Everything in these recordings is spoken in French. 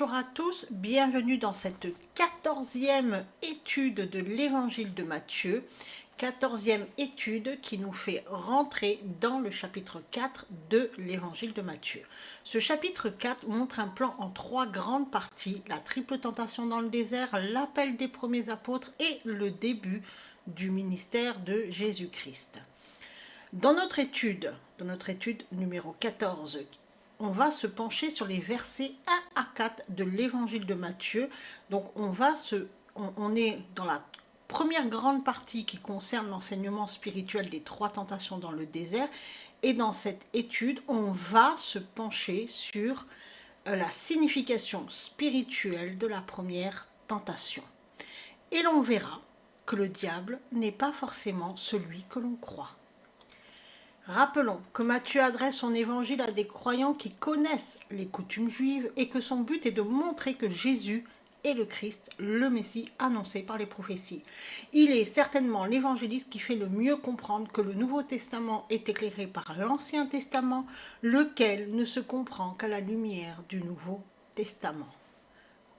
bonjour à tous, bienvenue dans cette 14e étude de l'évangile de Matthieu, 14e étude qui nous fait rentrer dans le chapitre 4 de l'évangile de Matthieu. Ce chapitre 4 montre un plan en 3 grandes parties, la triple tentation dans le désert, l'appel des premiers apôtres et le début du ministère de Jésus-Christ. Dans notre étude numéro 14, on va se pencher sur les versets 1 à 4 de l'évangile de Matthieu. Donc on est dans la première grande partie qui concerne l'enseignement spirituel des 3 tentations dans le désert. Et dans cette étude, on va se pencher sur la signification spirituelle de la première tentation. Et l'on verra que le diable n'est pas forcément celui que l'on croit. Rappelons que Matthieu adresse son évangile à des croyants qui connaissent les coutumes juives et que son but est de montrer que Jésus est le Christ, le Messie annoncé par les prophéties. Il est certainement l'évangéliste qui fait le mieux comprendre que le Nouveau Testament est éclairé par l'Ancien Testament, lequel ne se comprend qu'à la lumière du Nouveau Testament.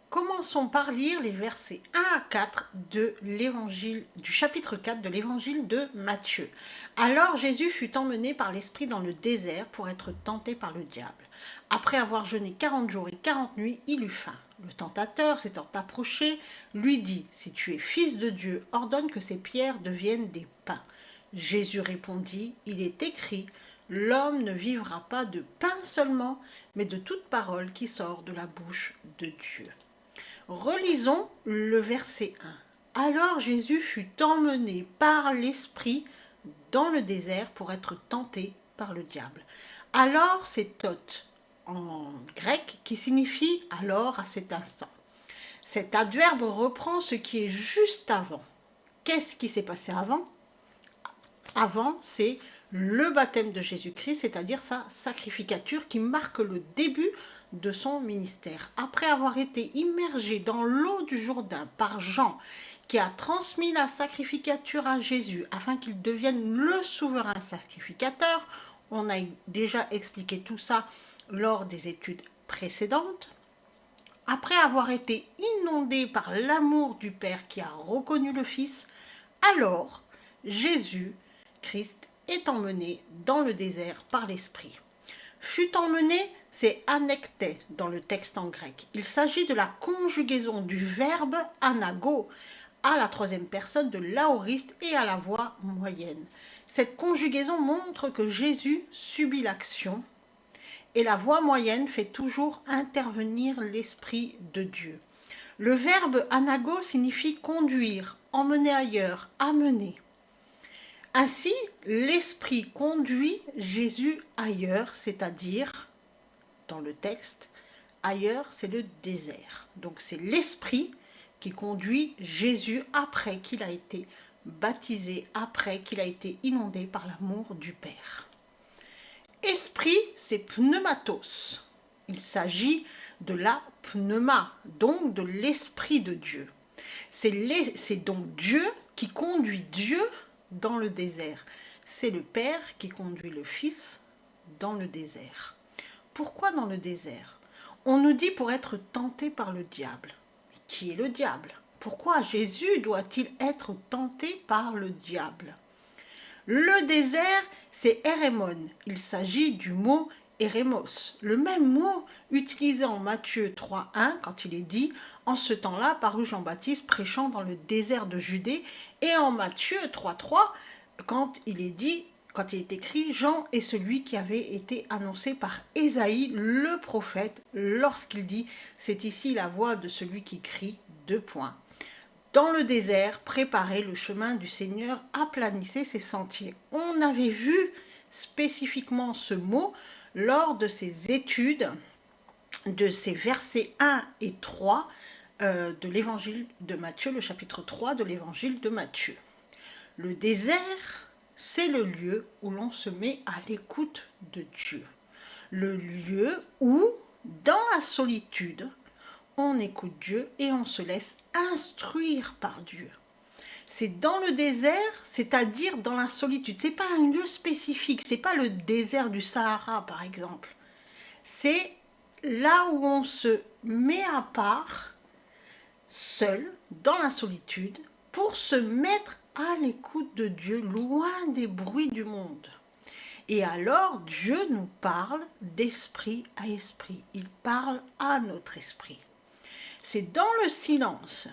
Commençons par lire les versets 1 à 4 du chapitre 4 de l'évangile de Matthieu. Alors Jésus fut emmené par l'Esprit dans le désert pour être tenté par le diable. Après avoir jeûné 40 jours et 40 nuits, il eut faim. Le tentateur, s'étant approché, lui dit « Si tu es fils de Dieu, ordonne que ces pierres deviennent des pains. » Jésus répondit « Il est écrit, l'homme ne vivra pas de pain seulement, mais de toute parole qui sort de la bouche de Dieu. » Relisons le verset 1. Alors Jésus fut emmené par l'Esprit dans le désert pour être tenté par le diable. Alors, c'est tot en grec qui signifie alors à cet instant. Cet adverbe reprend ce qui est juste avant. Qu'est-ce qui s'est passé avant ? Avant, c'est le baptême de Jésus-Christ, c'est-à-dire sa sacrificature qui marque le début de son ministère. Après avoir été immergé dans l'eau du Jourdain par Jean, qui a transmis la sacrificature à Jésus afin qu'il devienne le souverain sacrificateur, on a déjà expliqué tout ça lors des études précédentes. Après avoir été inondé par l'amour du Père qui a reconnu le Fils, alors Jésus Christ est emmené dans le désert par l'Esprit. Fut emmené, c'est anekté dans le texte en grec. Il s'agit de la conjugaison du verbe anago à la troisième personne de l'aoriste et à la voix moyenne. Cette conjugaison montre que Jésus subit l'action et la voix moyenne fait toujours intervenir l'Esprit de Dieu. Le verbe anago signifie conduire, emmener ailleurs, amener. Ainsi, l'Esprit conduit Jésus ailleurs, c'est-à-dire, dans le texte, ailleurs, c'est le désert. Donc c'est l'Esprit qui conduit Jésus après qu'il a été baptisé, après qu'il a été inondé par l'amour du Père. Esprit, c'est pneumatos. Il s'agit de la pneuma, donc de l'Esprit de Dieu. C'est donc Dieu qui conduit Dieu dans le désert. C'est le Père qui conduit le Fils dans le désert. Pourquoi dans le désert ? On nous dit pour être tenté par le diable. Mais qui est le diable ? Pourquoi Jésus doit-il être tenté par le diable ? Le désert, c'est Érémon. Il s'agit du mot Érémos, le même mot utilisé en Matthieu 3.1 quand il est dit « En ce temps-là parut Jean-Baptiste prêchant dans le désert de Judée » et en Matthieu 3.3 quand il est écrit « Jean est celui qui avait été annoncé par Ésaïe le prophète lorsqu'il dit « C'est ici la voix de celui qui crie ». Dans le désert, préparer le chemin du Seigneur, aplanissez ses sentiers. On avait vu spécifiquement ce mot lors de ces études de ces versets 1 et 3 de l'évangile de Matthieu, le chapitre 3 de l'évangile de Matthieu. Le désert, c'est le lieu où l'on se met à l'écoute de Dieu. Le lieu où, dans la solitude, on écoute Dieu et on se laisse instruire par Dieu. C'est dans le désert, c'est-à-dire dans la solitude. Ce n'est pas un lieu spécifique, ce n'est pas le désert du Sahara par exemple. C'est là où on se met à part, seul, dans la solitude, pour se mettre à l'écoute de Dieu, loin des bruits du monde. Et alors, Dieu nous parle d'esprit à esprit. Il parle à notre esprit. C'est dans le silence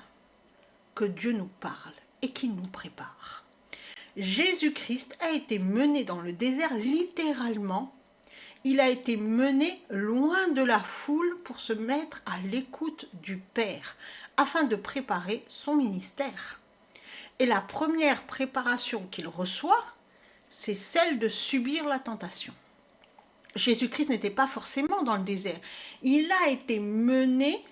que Dieu nous parle et qu'il nous prépare. Jésus-Christ a été mené dans le désert littéralement. Il a été mené loin de la foule pour se mettre à l'écoute du Père, afin de préparer son ministère. Et la première préparation qu'il reçoit, c'est celle de subir la tentation. Jésus-Christ n'était pas forcément dans le désert. Il a été mené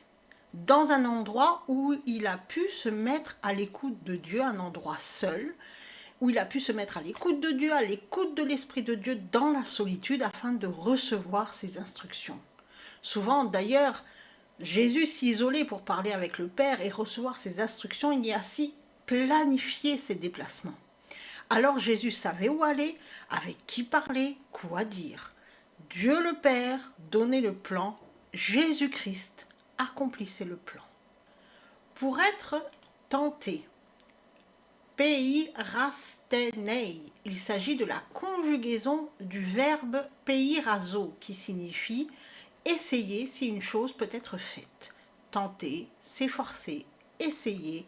dans un endroit où il a pu se mettre à l'écoute de Dieu, un endroit seul, où il a pu se mettre à l'écoute de Dieu, à l'écoute de l'Esprit de Dieu dans la solitude afin de recevoir ses instructions. Souvent, d'ailleurs, Jésus s'isolait pour parler avec le Père et recevoir ses instructions, il y a ainsi planifié ses déplacements. Alors Jésus savait où aller, avec qui parler, quoi dire. Dieu le Père donnait le plan, Jésus-Christ accomplissait le plan. Pour être tenté, peirastenei, il s'agit de la conjugaison du verbe peirazo qui signifie essayer si une chose peut être faite. Tenter, s'efforcer, essayer,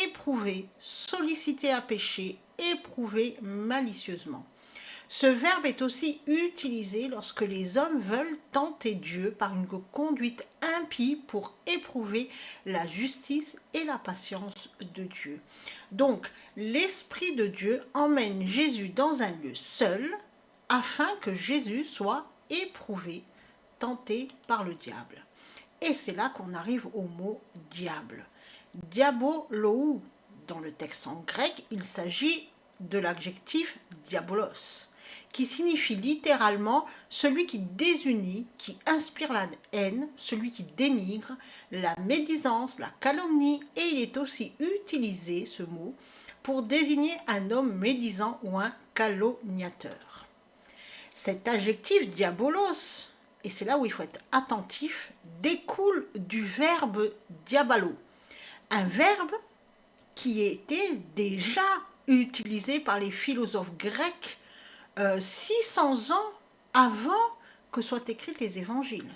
éprouver, solliciter à pécher, éprouver malicieusement. Ce verbe est aussi utilisé lorsque les hommes veulent tenter Dieu par une conduite impie pour éprouver la justice et la patience de Dieu. Donc, l'Esprit de Dieu emmène Jésus dans un lieu seul afin que Jésus soit éprouvé, tenté par le diable. Et c'est là qu'on arrive au mot diable. Diabolou, dans le texte en grec, il s'agit de l'adjectif diabolos, qui signifie littéralement celui qui désunit, qui inspire la haine, celui qui dénigre, la médisance, la calomnie, et il est aussi utilisé, ce mot, pour désigner un homme médisant ou un calomniateur. Cet adjectif diabolos, et c'est là où il faut être attentif, découle du verbe diabalo, un verbe qui était déjà utilisé par les philosophes grecs 600 ans avant que soient écrits les évangiles.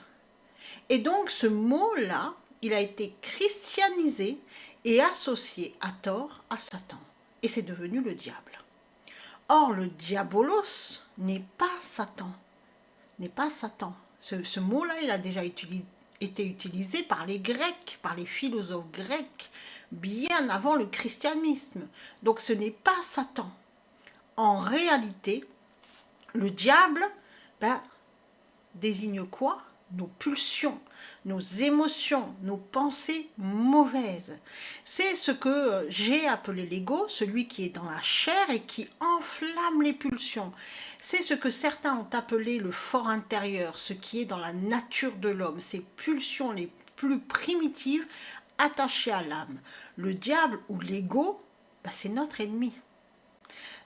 Et donc ce mot-là, il a été christianisé et associé à tort à Satan. Et c'est devenu le diable. Or, le diabolos n'est pas Satan. N'est pas Satan. Ce mot-là, il a déjà été utilisé par les Grecs, par les philosophes grecs, bien avant le christianisme. Donc ce n'est pas Satan. En réalité, le diable désigne quoi? Nos pulsions, nos émotions, nos pensées mauvaises. C'est ce que j'ai appelé l'ego, celui qui est dans la chair et qui enflamme les pulsions. C'est ce que certains ont appelé le fort intérieur, ce qui est dans la nature de l'homme, ces pulsions les plus primitives attachées à l'âme. Le diable ou l'ego, c'est notre ennemi.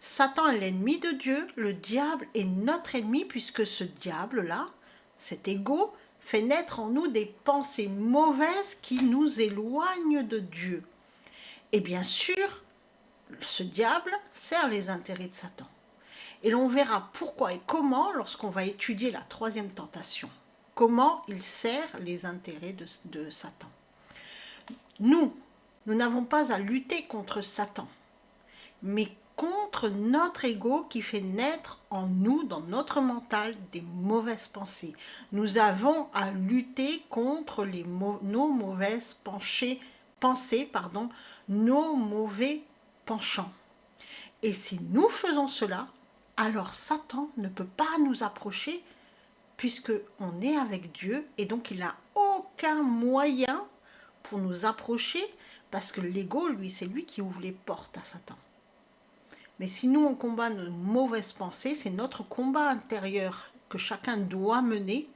Satan est l'ennemi de Dieu, le diable est notre ennemi puisque ce diable-là, cet ego, fait naître en nous des pensées mauvaises qui nous éloignent de Dieu. Et bien sûr, ce diable sert les intérêts de Satan. Et l'on verra pourquoi et comment lorsqu'on va étudier la troisième tentation. Comment il sert les intérêts de Satan. Nous n'avons pas à lutter contre Satan, mais contre notre ego qui fait naître en nous, dans notre mental, des mauvaises pensées. Nous avons à lutter contre nos mauvaises pensées, nos mauvais penchants. Et si nous faisons cela, alors Satan ne peut pas nous approcher puisqu'on est avec Dieu et donc il n'a aucun moyen pour nous approcher parce que l'ego, lui, c'est lui qui ouvre les portes à Satan. Mais si nous, on combat nos mauvaises pensées, c'est notre combat intérieur que chacun doit mener,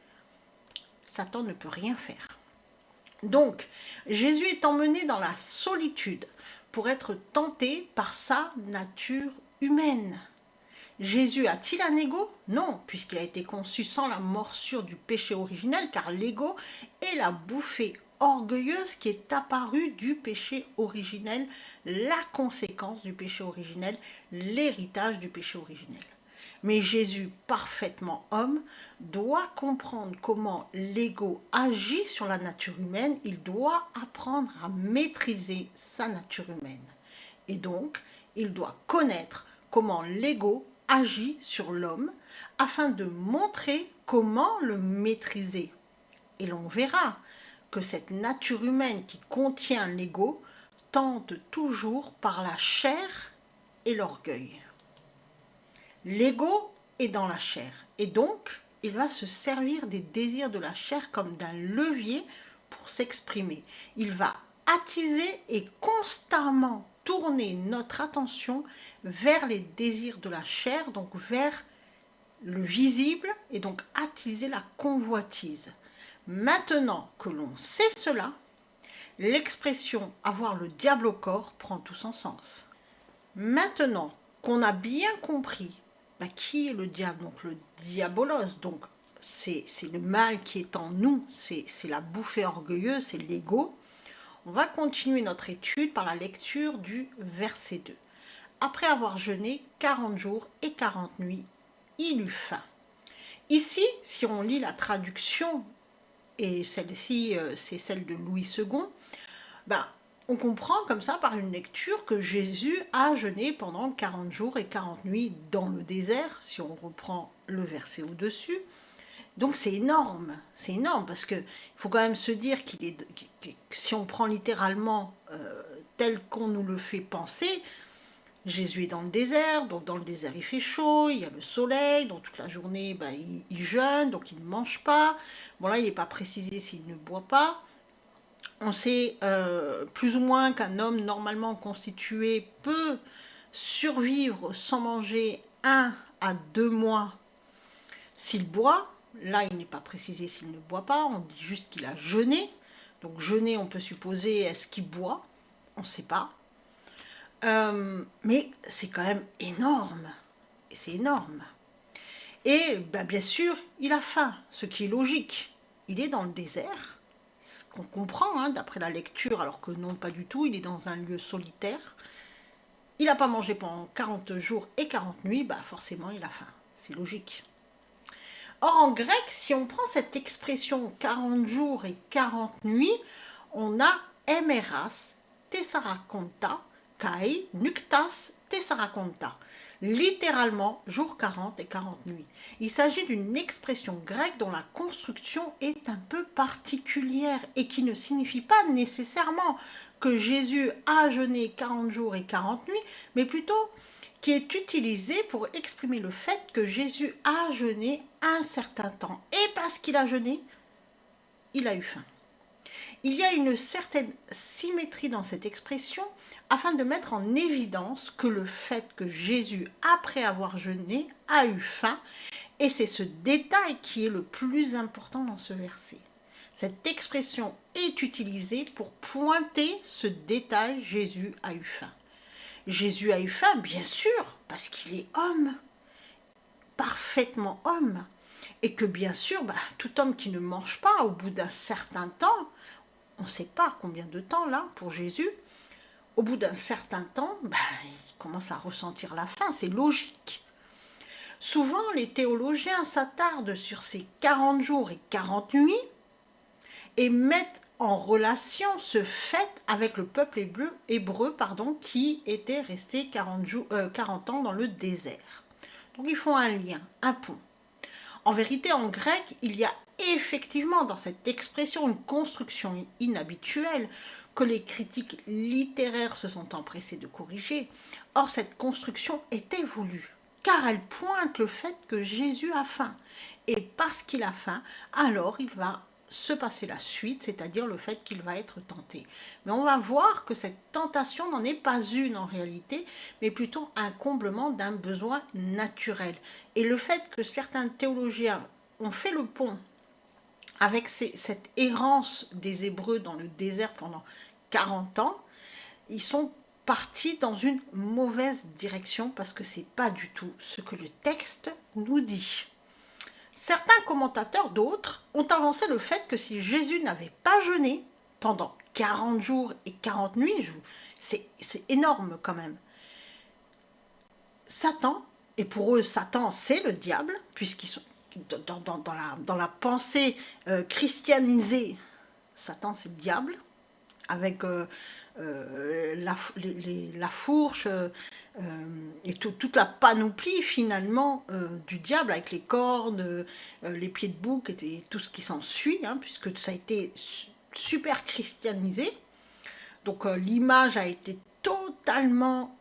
Satan ne peut rien faire. Donc, Jésus est emmené dans la solitude pour être tenté par sa nature humaine. Jésus a-t-il un ego? Non, puisqu'il a été conçu sans la morsure du péché originel, car l'ego est la bouffée orgueilleuse qui est apparue du péché originel, la conséquence du péché originel, l'héritage du péché originel. Mais Jésus, parfaitement homme, doit comprendre comment l'ego agit sur la nature humaine. Il doit apprendre à maîtriser sa nature humaine. Et donc, il doit connaître comment l'ego agit sur l'homme afin de montrer comment le maîtriser. Et l'on verra que cette nature humaine qui contient l'ego tente toujours par la chair et l'orgueil. L'ego est dans la chair et donc il va se servir des désirs de la chair comme d'un levier pour s'exprimer. Il va attiser et constamment tourner notre attention vers les désirs de la chair, donc vers le visible et donc attiser la convoitise. Maintenant que l'on sait cela, l'expression avoir le diable au corps prend tout son sens. Maintenant qu'on a bien compris qui est le diable, donc le diabolos, donc c'est le mal qui est en nous, c'est la bouffée orgueilleuse, c'est l'ego. On va continuer notre étude par la lecture du verset 2. Après avoir jeûné 40 jours et 40 nuits, il eut faim. Ici, si on lit la traduction, et celle-ci c'est celle de Louis II, on comprend comme ça par une lecture que Jésus a jeûné pendant 40 jours et 40 nuits dans le désert, si on reprend le verset au-dessus. Donc c'est énorme parce qu'il faut quand même se dire que si on prend littéralement tel qu'on nous le fait penser, Jésus est dans le désert, donc dans le désert il fait chaud, il y a le soleil, donc toute la journée il jeûne, donc il ne mange pas. Bon là il n'est pas précisé s'il ne boit pas. On sait plus ou moins qu'un homme normalement constitué peut survivre sans manger 1 à 2 mois s'il boit. Là, il n'est pas précisé s'il ne boit pas, on dit juste qu'il a jeûné. Donc jeûner, on peut supposer, est-ce qu'il boit? On ne sait pas. Mais c'est quand même énorme. Et c'est énorme. Et bien sûr, il a faim, ce qui est logique. Il est dans le désert, ce qu'on comprend d'après la lecture, alors que non, pas du tout, il est dans un lieu solitaire. Il n'a pas mangé pendant 40 jours et 40 nuits, forcément il a faim, c'est logique. Or en grec, si on prend cette expression 40 jours et 40 nuits, on a emeras tessarakonta kai nuktas tessarakonta. Littéralement, jour 40 et 40 nuits. Il s'agit d'une expression grecque dont la construction est un peu particulière et qui ne signifie pas nécessairement que Jésus a jeûné 40 jours et 40 nuits, mais plutôt qui est utilisée pour exprimer le fait que Jésus a jeûné un certain temps. Et parce qu'il a jeûné, il a eu faim. Il y a une certaine symétrie dans cette expression afin de mettre en évidence que le fait que Jésus, après avoir jeûné, a eu faim, et c'est ce détail qui est le plus important dans ce verset. Cette expression est utilisée pour pointer ce détail, Jésus a eu faim. Jésus a eu faim, bien sûr, parce qu'il est homme, parfaitement homme, et que bien sûr, tout homme qui ne mange pas, au bout d'un certain temps, on ne sait pas combien de temps là pour Jésus, au bout d'un certain temps, il commence à ressentir la faim, c'est logique. Souvent, les théologiens s'attardent sur ces 40 jours et 40 nuits et mettent en relation ce fait avec le peuple hébreu qui était resté 40 ans dans le désert. Donc ils font un lien, un pont. En vérité, en grec, il y a effectivement dans cette expression une construction inhabituelle que les critiques littéraires se sont empressés de corriger. Or, cette construction était voulue, car elle pointe le fait que Jésus a faim. Et parce qu'il a faim, alors il va se passer la suite, c'est-à-dire le fait qu'il va être tenté. Mais on va voir que cette tentation n'en est pas une en réalité, mais plutôt un comblement d'un besoin naturel. Et le fait que certains théologiens ont fait le pont avec cette errance des Hébreux dans le désert pendant 40 ans, ils sont parti dans une mauvaise direction parce que c'est pas du tout ce que le texte nous dit. Certains commentateurs, d'autres, ont avancé le fait que si Jésus n'avait pas jeûné pendant 40 jours et 40 nuits, c'est énorme quand même, Satan, et pour eux Satan c'est le diable, puisqu'ils sont dans la pensée christianisée, Satan c'est le diable, avec la fourche et toute la panoplie finalement du diable, avec les cornes, les pieds de bouc et tout ce qui s'ensuit, hein, puisque ça a été super christianisé. Donc l'image a été totalement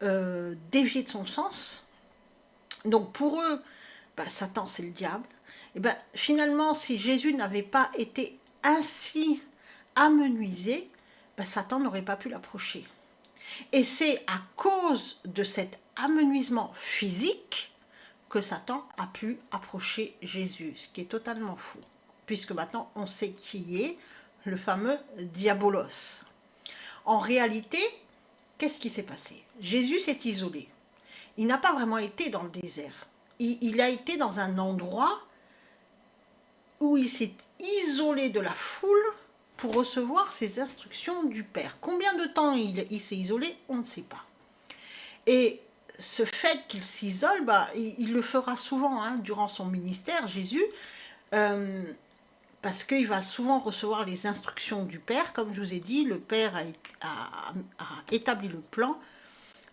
déviée de son sens. Donc pour eux, Satan c'est le diable. Et finalement, si Jésus n'avait pas été ainsi amenuisé, Satan n'aurait pas pu l'approcher. Et c'est à cause de cet amenuisement physique que Satan a pu approcher Jésus, ce qui est totalement fou, puisque maintenant on sait qui est le fameux diabolos. En réalité, qu'est-ce qui s'est passé? Jésus s'est isolé. Il n'a pas vraiment été dans le désert. Il a été dans un endroit où il s'est isolé de la foule pour recevoir ses instructions du Père. Combien de temps il s'est isolé, on ne sait pas. Et ce fait qu'il s'isole, il le fera souvent hein, durant son ministère, Jésus, parce qu'il va souvent recevoir les instructions du Père. Comme je vous ai dit, le Père a établi le plan,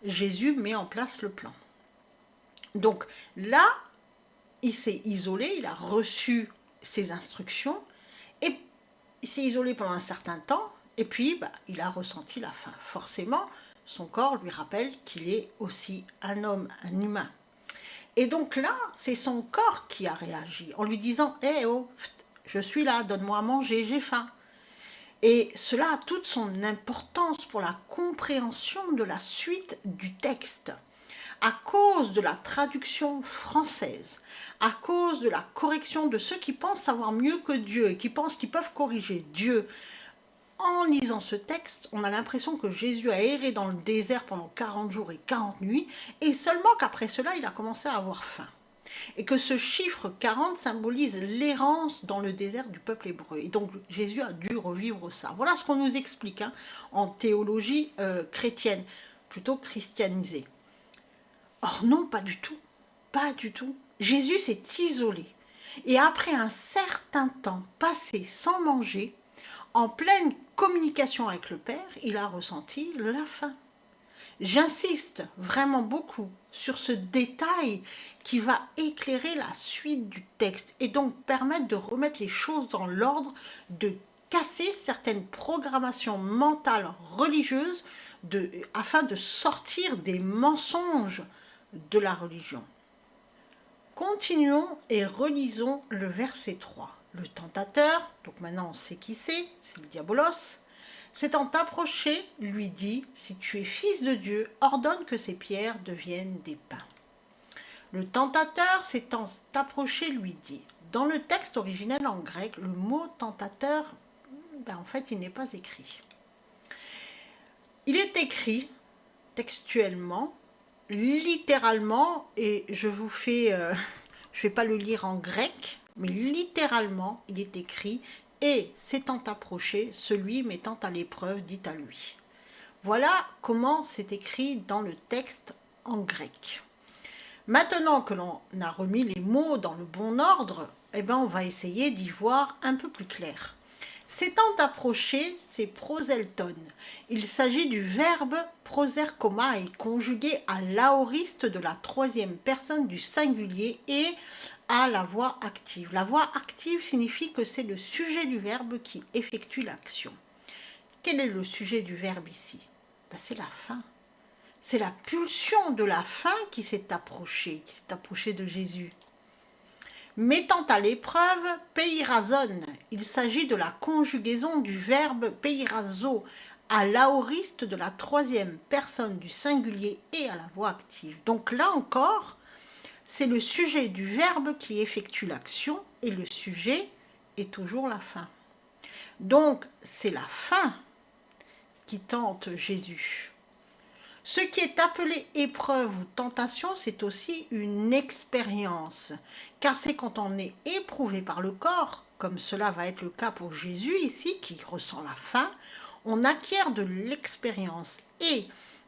Jésus met en place le plan. Donc là, il s'est isolé, il a reçu ses instructions, et il s'est isolé pendant un certain temps, et puis il a ressenti la faim. Forcément, son corps lui rappelle qu'il est aussi un homme, un humain. Et donc là, c'est son corps qui a réagi, en lui disant « Eh oh, je suis là, donne-moi à manger, j'ai faim ». Et cela a toute son importance pour la compréhension de la suite du texte. À cause de la traduction française, à cause de la correction de ceux qui pensent savoir mieux que Dieu et qui pensent qu'ils peuvent corriger Dieu, en lisant ce texte, on a l'impression que Jésus a erré dans le désert pendant 40 jours et 40 nuits, et seulement qu'après cela, il a commencé à avoir faim. Et que ce chiffre 40 symbolise l'errance dans le désert du peuple hébreu. Et donc Jésus a dû revivre ça. Voilà ce qu'on nous explique hein, en théologie chrétienne, plutôt christianisée. Or non, pas du tout, pas du tout. Jésus s'est isolé et après un certain temps passé sans manger, en pleine communication avec le Père, il a ressenti la faim. J'insiste vraiment beaucoup sur ce détail qui va éclairer la suite du texte et donc permettre de remettre les choses dans l'ordre, de casser certaines programmations mentales religieuses afin de sortir des mensonges de la religion. Continuons et relisons le verset 3. Le tentateur, donc maintenant on sait qui c'est le diabolos, s'étant approché, lui dit « Si tu es fils de Dieu, ordonne que ces pierres deviennent des pains. » Le tentateur s'étant approché, lui dit. Dans le texte originel en grec, le mot tentateur, en fait, il n'est pas écrit. Il est écrit textuellement, littéralement, et je vais pas le lire en grec, mais littéralement, il est écrit « Et s'étant approché, celui mettant à l'épreuve dit à lui ». Voilà comment c'est écrit dans le texte en grec. Maintenant que l'on a remis les mots dans le bon ordre, on va essayer d'y voir un peu plus clair. S'étant approché, c'est proselton. Il s'agit du verbe proserchoma et conjugué à l'aoriste de la troisième personne du singulier et à la voix active. La voix active signifie que c'est le sujet du verbe qui effectue l'action. Quel est le sujet du verbe ici? C'est la faim. C'est la pulsion de la faim qui s'est approchée de Jésus. Mettant à l'épreuve, peirazon, il s'agit de la conjugaison du verbe peirazo à l'aoriste de la troisième personne du singulier et à la voix active. Donc là encore, c'est le sujet du verbe qui effectue l'action et le sujet est toujours la faim. Donc c'est la faim qui tente Jésus. Ce qui est appelé épreuve ou tentation, c'est aussi une expérience, car c'est quand on est éprouvé par le corps, comme cela va être le cas pour Jésus ici, qui ressent la faim, on acquiert de l'expérience. Et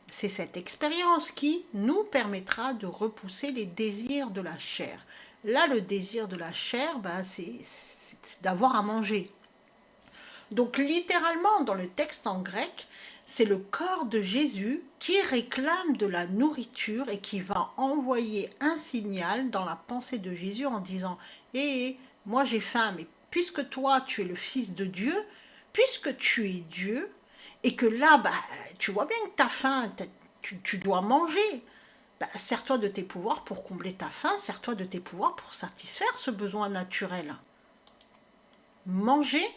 c'est cette expérience qui nous permettra de repousser les désirs de la chair. Là, le désir de la chair, c'est d'avoir à manger. Donc littéralement, dans le texte en grec, c'est le corps de Jésus qui réclame de la nourriture et qui va envoyer un signal dans la pensée de Jésus en disant « Hé, moi j'ai faim, mais puisque toi tu es le Fils de Dieu, puisque tu es Dieu, et que là, tu vois bien que tu as faim, tu dois manger. Sers-toi de tes pouvoirs pour combler ta faim, sers-toi de tes pouvoirs pour satisfaire ce besoin naturel. » Manger,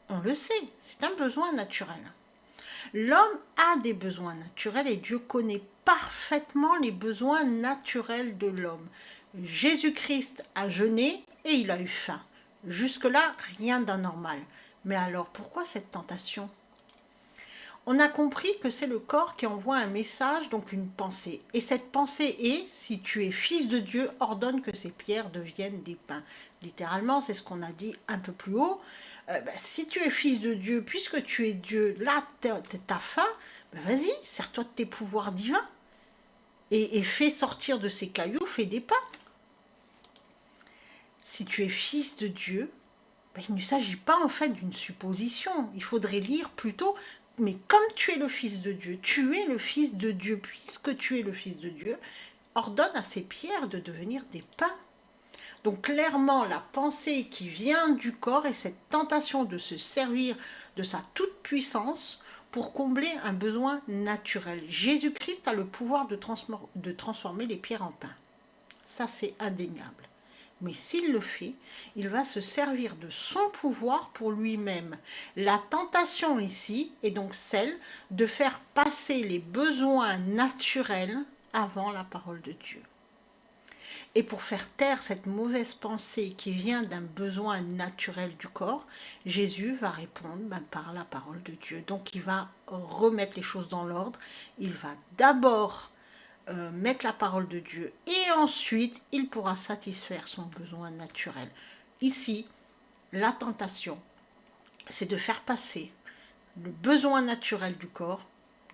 on le sait, c'est un besoin naturel. L'homme a des besoins naturels et Dieu connaît parfaitement les besoins naturels de l'homme. Jésus-Christ a jeûné et il a eu faim. Jusque-là, rien d'anormal. Mais alors, pourquoi cette tentation ? On a compris que c'est le corps qui envoie un message, donc une pensée. Et cette pensée est, si tu es fils de Dieu, ordonne que ces pierres deviennent des pains. Littéralement, c'est ce qu'on a dit un peu plus haut. Si tu es fils de Dieu, puisque tu es Dieu, là, tu as faim, vas-y, sers-toi de tes pouvoirs divins. Et fais sortir de ces cailloux, fais des pains. Si tu es fils de Dieu, il ne s'agit pas en fait d'une supposition. Il faudrait lire plutôt mais comme tu es le Fils de Dieu, tu es le Fils de Dieu, puisque tu es le Fils de Dieu, ordonne à ces pierres de devenir des pains. Donc clairement, la pensée qui vient du corps est cette tentation de se servir de sa toute-puissance pour combler un besoin naturel. Jésus-Christ a le pouvoir de transformer les pierres en pain. Ça, c'est indéniable. Mais s'il le fait, il va se servir de son pouvoir pour lui-même. La tentation ici est donc celle de faire passer les besoins naturels avant la parole de Dieu. Et pour faire taire cette mauvaise pensée qui vient d'un besoin naturel du corps, Jésus va répondre par la parole de Dieu. Donc il va remettre les choses dans l'ordre. Il va d'abord mettre la parole de Dieu et ensuite il pourra satisfaire son besoin naturel. Ici, la tentation, c'est de faire passer le besoin naturel du corps,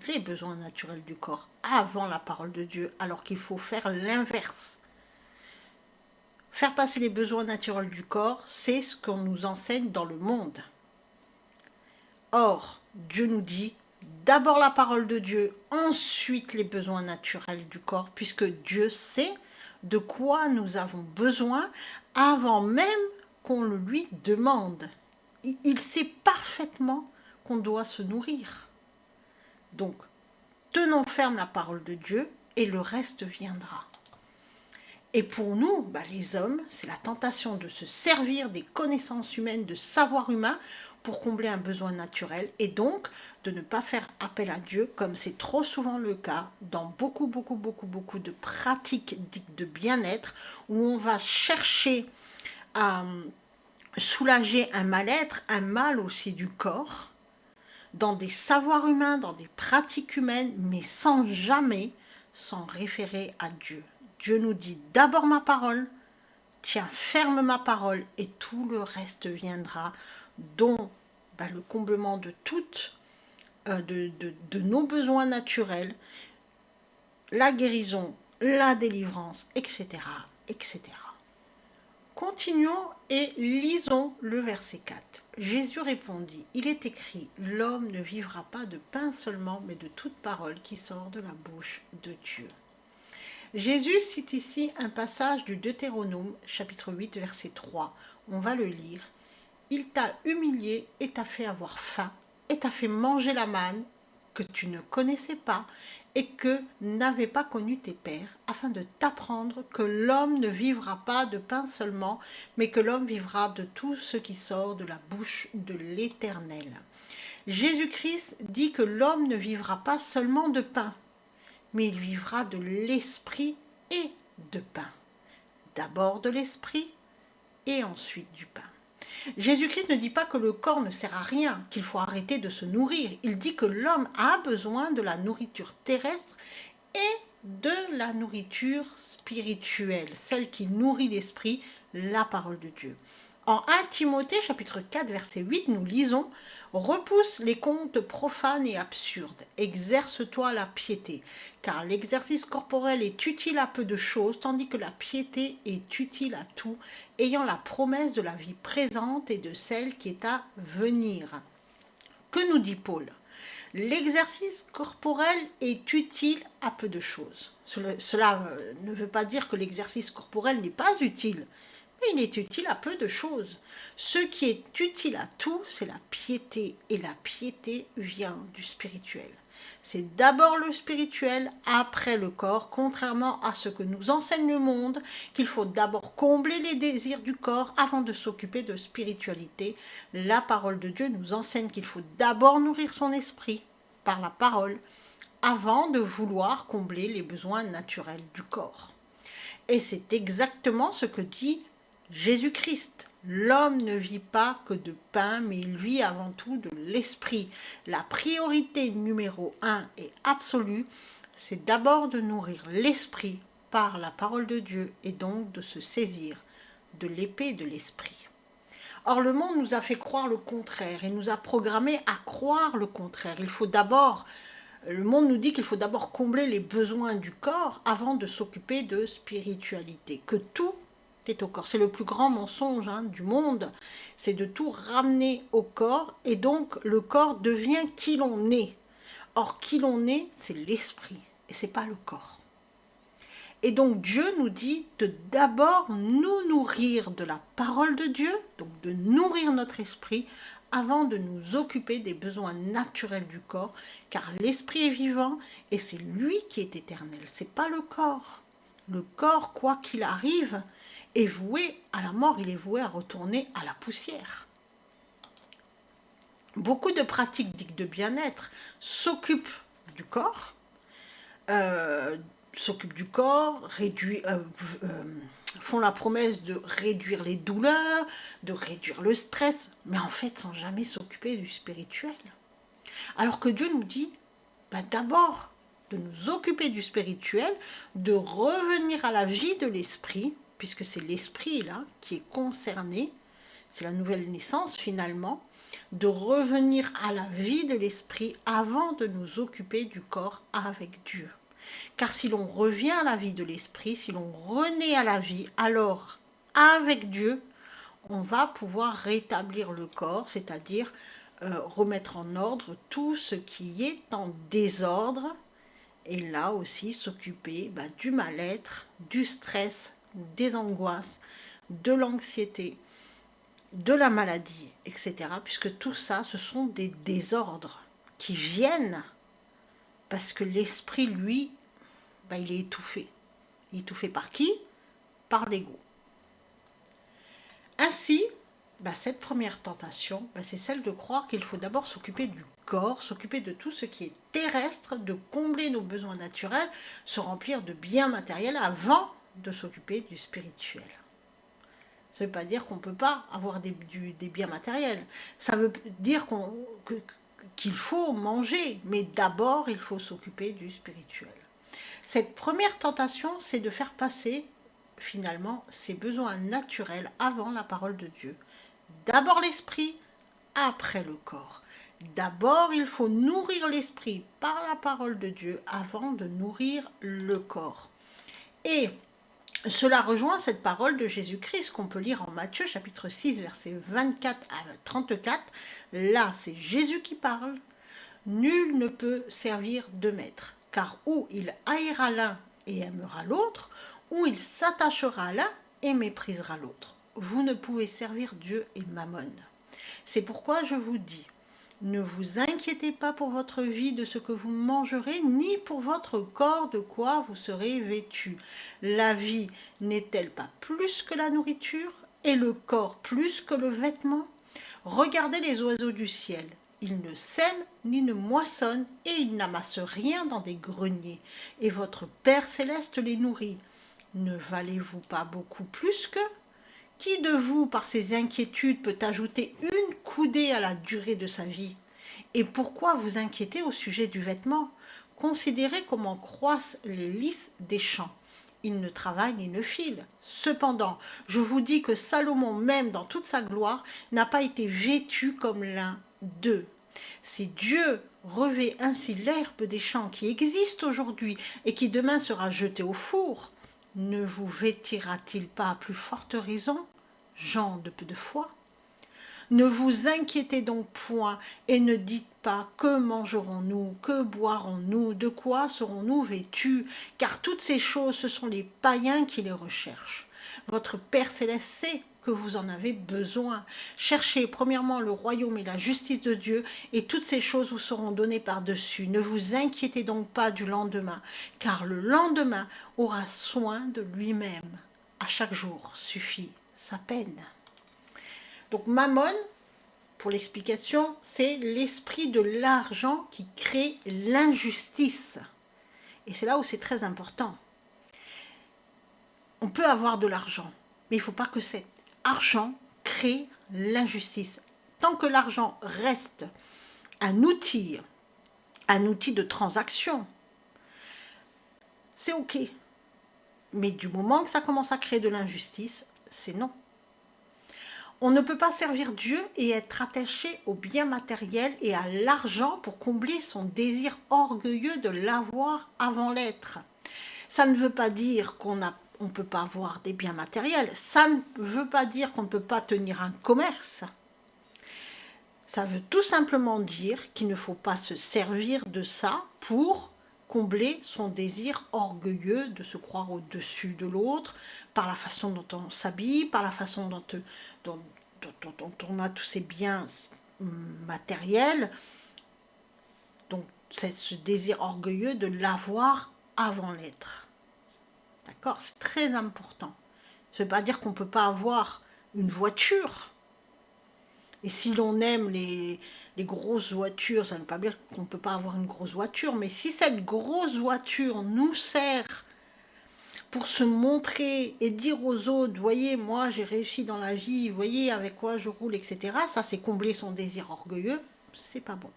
les besoins naturels du corps avant la parole de Dieu, alors qu'il faut faire l'inverse. Faire passer les besoins naturels du corps, c'est ce qu'on nous enseigne dans le monde. Or, Dieu nous dit d'abord la parole de Dieu, ensuite les besoins naturels du corps, puisque Dieu sait de quoi nous avons besoin avant même qu'on le lui demande. Il sait parfaitement qu'on doit se nourrir. Donc, tenons ferme la parole de Dieu et le reste viendra. Et pour nous, les hommes, c'est la tentation de se servir des connaissances humaines, de savoir humain pour combler un besoin naturel et donc de ne pas faire appel à Dieu comme c'est trop souvent le cas dans beaucoup de pratiques dites de bien-être où on va chercher à soulager un mal-être, un mal aussi du corps, dans des savoirs humains, dans des pratiques humaines, mais sans jamais s'en référer à Dieu. Dieu nous dit d'abord ma parole, tiens ferme ma parole et tout le reste viendra, dont le comblement de toutes, de nos besoins naturels, la guérison, la délivrance, etc. etc. Continuons et lisons le verset 4. Jésus répondit, il est écrit, l'homme ne vivra pas de pain seulement, mais de toute parole qui sort de la bouche de Dieu. Jésus cite ici un passage du Deutéronome, chapitre 8, verset 3. On va le lire. Il t'a humilié et t'a fait avoir faim, et t'a fait manger la manne que tu ne connaissais pas et que n'avaient pas connu tes pères, afin de t'apprendre que l'homme ne vivra pas de pain seulement, mais que l'homme vivra de tout ce qui sort de la bouche de l'Éternel. Jésus-Christ dit que l'homme ne vivra pas seulement de pain, mais il vivra de l'esprit et de pain. D'abord de l'esprit et ensuite du pain. Jésus-Christ ne dit pas que le corps ne sert à rien, qu'il faut arrêter de se nourrir. Il dit que l'homme a besoin de la nourriture terrestre et de la nourriture spirituelle, celle qui nourrit l'esprit, la parole de Dieu. En 1 Timothée chapitre 4 verset 8, nous lisons « Repousse les contes profanes et absurdes, exerce-toi la piété, car l'exercice corporel est utile à peu de choses, tandis que la piété est utile à tout, ayant la promesse de la vie présente et de celle qui est à venir. » Que nous dit Paul ? L'exercice corporel est utile à peu de choses. Cela ne veut pas dire que l'exercice corporel n'est pas utile, mais il est utile à peu de choses. Ce qui est utile à tout, c'est la piété, et la piété vient du spirituel. C'est d'abord le spirituel, après le corps, contrairement à ce que nous enseigne le monde, qu'il faut d'abord combler les désirs du corps avant de s'occuper de spiritualité. La parole de Dieu nous enseigne qu'il faut d'abord nourrir son esprit par la parole, avant de vouloir combler les besoins naturels du corps. Et c'est exactement ce que dit Jésus-Christ. L'homme ne vit pas que de pain, mais il vit avant tout de l'esprit. La priorité numéro 1 et absolue, c'est d'abord de nourrir l'esprit par la parole de Dieu et donc de se saisir de l'épée de l'esprit. Or, le monde nous a fait croire le contraire et nous a programmés à croire le contraire. Le monde nous dit qu'il faut d'abord combler les besoins du corps avant de s'occuper de spiritualité, que tout est au corps. C'est le plus grand mensonge du monde, c'est de tout ramener au corps et donc le corps devient qui l'on est. Or, qui l'on est, c'est l'esprit et c'est pas le corps. Et donc Dieu nous dit de d'abord nous nourrir de la parole de Dieu, donc de nourrir notre esprit avant de nous occuper des besoins naturels du corps, car l'esprit est vivant et c'est lui qui est éternel, c'est pas le corps. Le corps, quoi qu'il arrive, est voué à la mort, il est voué à retourner à la poussière. Beaucoup de pratiques dites de bien-être s'occupent du corps, font la promesse de réduire les douleurs, de réduire le stress, mais en fait sans jamais s'occuper du spirituel. Alors que Dieu nous dit d'abord de nous occuper du spirituel, de revenir à la vie de l'esprit, puisque c'est l'esprit là qui est concerné, c'est la nouvelle naissance finalement, de revenir à la vie de l'esprit avant de nous occuper du corps avec Dieu. Car si l'on revient à la vie de l'esprit, si l'on renaît à la vie, alors avec Dieu, on va pouvoir rétablir le corps, c'est-à-dire remettre en ordre tout ce qui est en désordre et là aussi s'occuper du mal-être, du stress, des angoisses, de l'anxiété, de la maladie, etc. Puisque tout ça, ce sont des désordres qui viennent parce que l'esprit, lui, il est étouffé. Il est étouffé par qui ? Par l'ego. Ainsi, cette première tentation, c'est celle de croire qu'il faut d'abord s'occuper du corps, s'occuper de tout ce qui est terrestre, de combler nos besoins naturels, se remplir de biens matériels avant de s'occuper du spirituel. Ça ne veut pas dire qu'on ne peut pas avoir des biens matériels. Ça veut dire qu'il faut manger, mais d'abord il faut s'occuper du spirituel. Cette première tentation, c'est de faire passer finalement ses besoins naturels avant la parole de Dieu. D'abord l'esprit, après le corps. D'abord, il faut nourrir l'esprit par la parole de Dieu avant de nourrir le corps. Et cela rejoint cette parole de Jésus-Christ qu'on peut lire en Matthieu chapitre 6 versets 24 à 34. Là, c'est Jésus qui parle. Nul ne peut servir deux maîtres, car ou il haïra l'un et aimera l'autre, ou il s'attachera à l'un et méprisera l'autre. Vous ne pouvez servir Dieu et Mammon. C'est pourquoi je vous dis, ne vous inquiétez pas pour votre vie de ce que vous mangerez, ni pour votre corps de quoi vous serez vêtus. La vie n'est-elle pas plus que la nourriture, et le corps plus que le vêtement ? Regardez les oiseaux du ciel. Ils ne sèment ni ne moissonnent, et ils n'amassent rien dans des greniers. Et votre Père céleste les nourrit. Ne valez-vous pas beaucoup plus qu'eux ? Qui de vous, par ses inquiétudes, peut ajouter une coudée à la durée de sa vie? Et pourquoi vous inquiétez au sujet du vêtement? Considérez comment croissent les lys des champs. Ils ne travaillent ni ne filent. Cependant, je vous dis que Salomon, même dans toute sa gloire, n'a pas été vêtu comme l'un d'eux. Si Dieu revêt ainsi l'herbe des champs qui existe aujourd'hui et qui demain sera jetée au four, ne vous vêtira-t-il pas à plus forte raison, gens de peu de foi? Ne vous inquiétez donc point et ne dites pas que mangerons-nous, que boirons-nous, de quoi serons-nous vêtus, car toutes ces choses, ce sont les païens qui les recherchent. Votre Père céleste sait que vous en avez besoin. Cherchez premièrement le royaume et la justice de Dieu, et toutes ces choses vous seront données par-dessus. Ne vous inquiétez donc pas du lendemain, car le lendemain aura soin de lui-même. À chaque jour suffit sa peine. Donc Mammon, pour l'explication, c'est l'esprit de l'argent qui crée l'injustice. Et c'est là où c'est très important. On peut avoir de l'argent, mais il ne faut pas que cet argent crée l'injustice. Tant que l'argent reste un outil de transaction, c'est OK. Mais du moment que ça commence à créer de l'injustice, c'est non. On ne peut pas servir Dieu et être attaché aux biens matériels et à l'argent pour combler son désir orgueilleux de l'avoir avant l'être. Ça ne veut pas dire qu'on ne peut pas avoir des biens matériels. Ça ne veut pas dire qu'on ne peut pas tenir un commerce. Ça veut tout simplement dire qu'il ne faut pas se servir de ça pour combler son désir orgueilleux de se croire au-dessus de l'autre, par la façon dont on s'habille, par la façon dont on a tous ces biens matériels. Donc, c'est ce désir orgueilleux de l'avoir avant l'être. D'accord? C'est très important. Ça ne veut pas dire qu'on ne peut pas avoir une voiture. Et si l'on aime les grosses voitures, ça ne veut pas dire qu'on ne peut pas avoir une grosse voiture, mais si cette grosse voiture nous sert pour se montrer et dire aux autres, voyez, moi j'ai réussi dans la vie, voyez avec quoi je roule, etc., ça c'est combler son désir orgueilleux, c'est pas bon.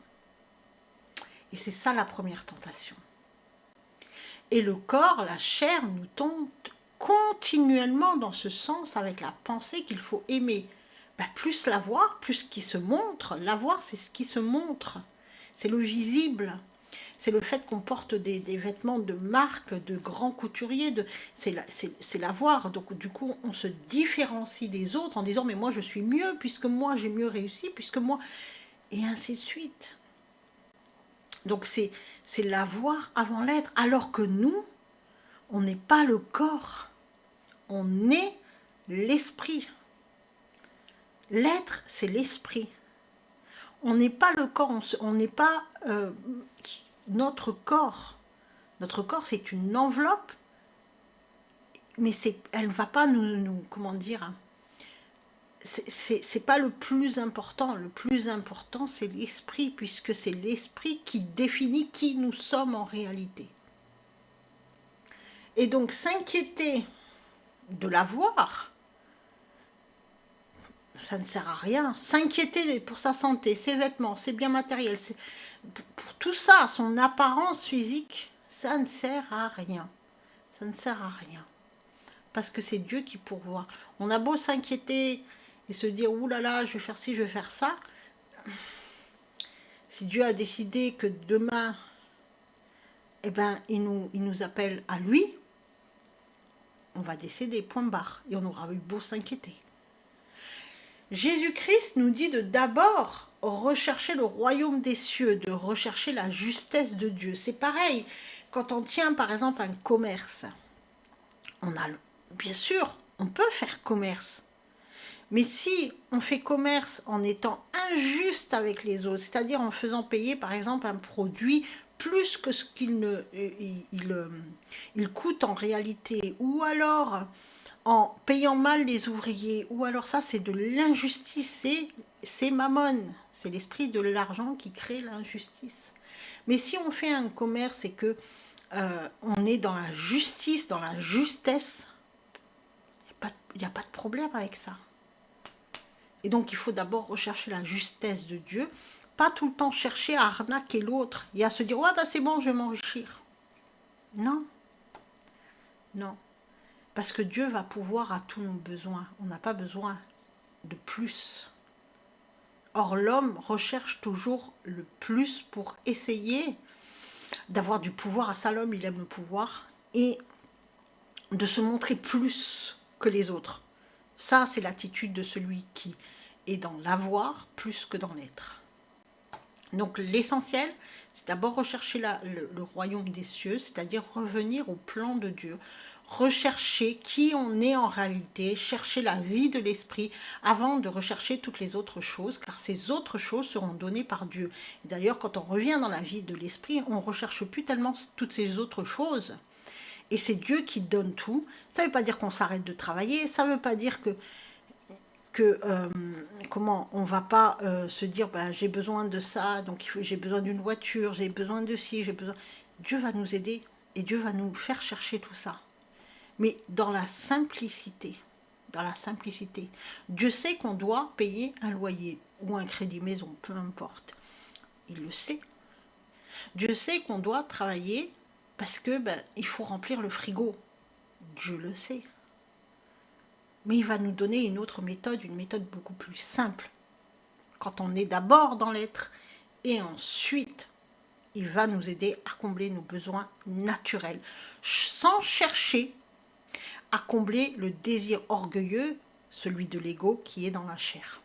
Et c'est ça la première tentation. Et le corps, la chair, nous tente continuellement dans ce sens avec la pensée qu'il faut aimer. Plus l'avoir, plus qu'il se montre. L'avoir, c'est ce qui se montre. C'est le visible. C'est le fait qu'on porte des vêtements de marque, de grands couturiers. C'est l'avoir. Donc du coup, on se différencie des autres en disant « mais moi je suis mieux, puisque moi j'ai mieux réussi, puisque moi… » et ainsi de suite. Donc c'est l'avoir avant l'être. Alors que nous, on n'est pas le corps. On est l'esprit. L'être, c'est l'esprit. On n'est pas le corps, on n'est pas notre corps. Notre corps, c'est une enveloppe, mais elle ne va pas nous comment dire, c'est pas le plus important. Le plus important, c'est l'esprit, puisque c'est l'esprit qui définit qui nous sommes en réalité. Et donc, s'inquiéter de l'avoir, ça ne sert à rien. S'inquiéter pour sa santé, ses vêtements, ses biens matériels, pour tout ça, son apparence physique, ça ne sert à rien. Ça ne sert à rien. Parce que c'est Dieu qui pourvoit. On a beau s'inquiéter et se dire « Ouh là là, je vais faire ci, je vais faire ça ». Si Dieu a décidé que demain, il nous appelle à lui, on va décéder, point barre. Et on aura eu beau s'inquiéter. Jésus-Christ nous dit de d'abord rechercher le royaume des cieux, de rechercher la justesse de Dieu. C'est pareil, quand on tient par exemple un commerce, bien sûr, on peut faire commerce. Mais si on fait commerce en étant injuste avec les autres, c'est-à-dire en faisant payer par exemple un produit plus que ce qu'il coûte en réalité, ou alors en payant mal les ouvriers, ou alors ça c'est de l'injustice, c'est Mammon, c'est l'esprit de l'argent qui crée l'injustice. Mais si on fait un commerce et que on est dans la justice, dans la justesse, il n'y a pas de problème avec ça. Et donc, il faut d'abord rechercher la justesse de Dieu, pas tout le temps chercher à arnaquer l'autre et à se dire « Ouais, bah c'est bon, je vais m'enrichir. » Non, non. Parce que Dieu va pouvoir à tous nos besoins. On n'a pas besoin de plus. Or, l'homme recherche toujours le plus pour essayer d'avoir du pouvoir. À ça, l'homme, il aime le pouvoir. Et de se montrer plus que les autres. Ça, c'est l'attitude de celui qui est dans l'avoir plus que dans l'être. Donc l'essentiel, c'est d'abord rechercher le royaume des cieux, c'est-à-dire revenir au plan de Dieu, rechercher qui on est en réalité, chercher la vie de l'esprit avant de rechercher toutes les autres choses, car ces autres choses seront données par Dieu. Et d'ailleurs, quand on revient dans la vie de l'esprit, on ne recherche plus tellement toutes ces autres choses. Et c'est Dieu qui donne tout. Ça ne veut pas dire qu'on s'arrête de travailler, ça ne veut pas dire que comment on va pas se dire bah, j'ai besoin de ça, donc j'ai besoin d'une voiture, j'ai besoin de ci, j'ai besoin. Dieu va nous aider et Dieu va nous faire chercher tout ça. Mais dans la simplicité, dans la simplicité. Dieu sait qu'on doit payer un loyer ou un crédit maison, peu importe. Il le sait. Dieu sait qu'on doit travailler parce que ben, il faut remplir le frigo. Dieu le sait. Mais il va nous donner une autre méthode, une méthode beaucoup plus simple. Quand on est d'abord dans l'être et ensuite, il va nous aider à combler nos besoins naturels, sans chercher à combler le désir orgueilleux, celui de l'ego qui est dans la chair.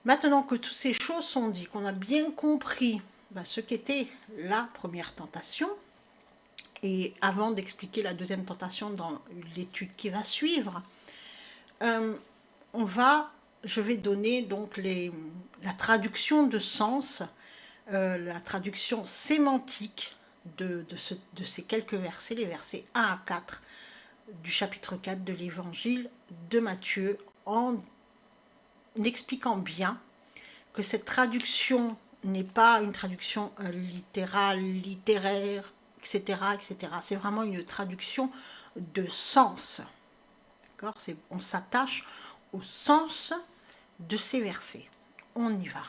Maintenant que toutes ces choses sont dites, qu'on a bien compris ce qu'était la première tentation, et avant d'expliquer la deuxième tentation dans l'étude qui va suivre, je vais donner donc la traduction de sens, la traduction sémantique de ces quelques versets, les versets 1 à 4 du chapitre 4 de l'évangile de Matthieu, en expliquant bien que cette traduction n'est pas une traduction littérale, littéraire, etc., etc. C'est vraiment une traduction de sens. D'accord ? On s'attache au sens de ces versets. On y va.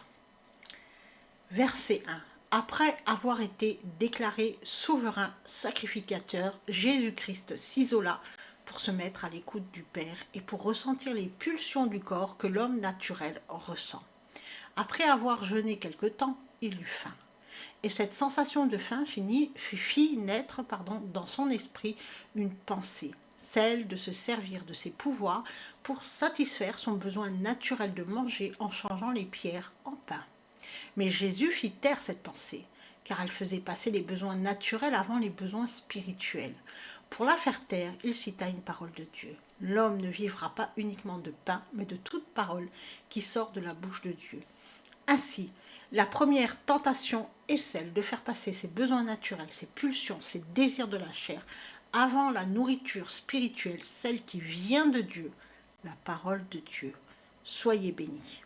Verset 1. Après avoir été déclaré souverain sacrificateur, Jésus-Christ s'isola pour se mettre à l'écoute du Père et pour ressentir les pulsions du corps que l'homme naturel ressent. Après avoir jeûné quelque temps, il eut faim. Et cette sensation de faim fit naître dans son esprit une pensée, celle de se servir de ses pouvoirs pour satisfaire son besoin naturel de manger en changeant les pierres en pain. Mais Jésus fit taire cette pensée, car elle faisait passer les besoins naturels avant les besoins spirituels. Pour la faire taire, il cita une parole de Dieu. L'homme ne vivra pas uniquement de pain, mais de toute parole qui sort de la bouche de Dieu. Ainsi, la première tentation est celle de faire passer ses besoins naturels, ses pulsions, ses désirs de la chair, avant la nourriture spirituelle, celle qui vient de Dieu, la parole de Dieu. Soyez bénis.